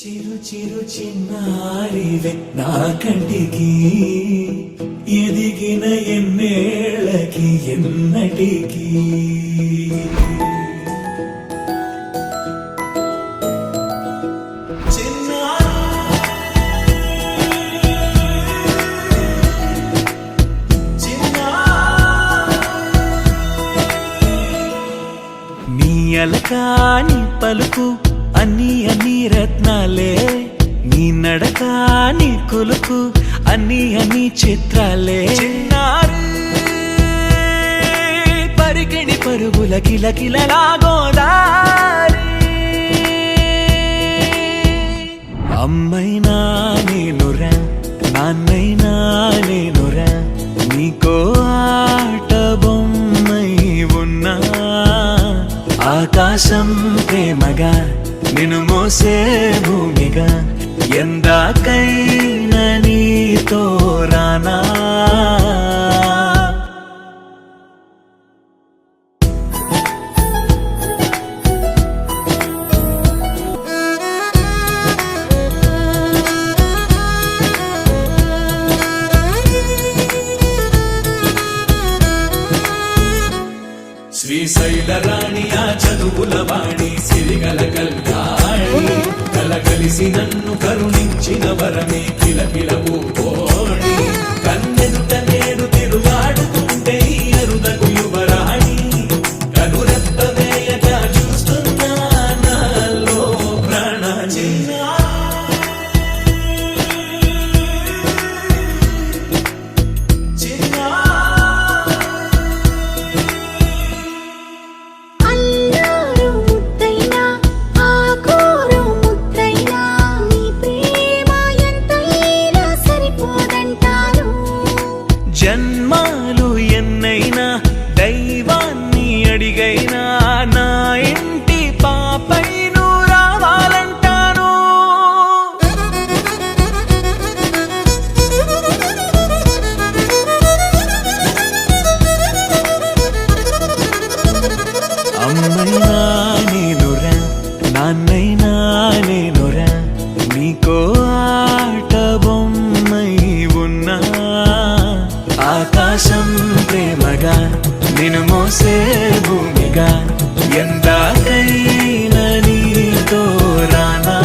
చిరు చిరు చిన్నారివే నా కంటికి ఎదిగిన ఎన్నేళ్ళకి ఎన్నటికి నీ అలకాని పలుకు అన్ని అన్ని రత్నాలే నీ నడక నీ కొలుకు అన్ని అన్ని చిత్రాలే చిన్నారు పరికిణి పరుగుల కిలకిలలా గోదారి అమ్మైనా నేనురా నాన్నైనా నేనురా నీకో ఆట బొమ్మై ఉన్నా ఆకాశం ప్రేమగా నిన్ను మోసే భూమిగా ఎందాకైనా నీతో రానా శ్రీశైల రాణి ఆ చదువుల వాణి సిరిగల కల్యాణి కలగలిసి నన్ను కరుణించిన వరమే కిలకిల ఓడి కన్నెదుట నేడు తిరుగాడుతుంటే అరుదకు యువరాణి కనురెప్ప వేయక చూస్తున్నా నాలో ప్రాణ జన్మాలు ఎన్నైనా దైవాన్ని అడిగైనా నా ఇంటి పాపై నువ్వు రావాలంటాను అమ్మైనా నేనురా నాన్నైనా నేనురా నీకో ఆట బొమ్మై ఉన్నా ఆకాశం ప్రేమగా నిన్ను మోసే భూమిగా ఎందాకైనా నీతో రానా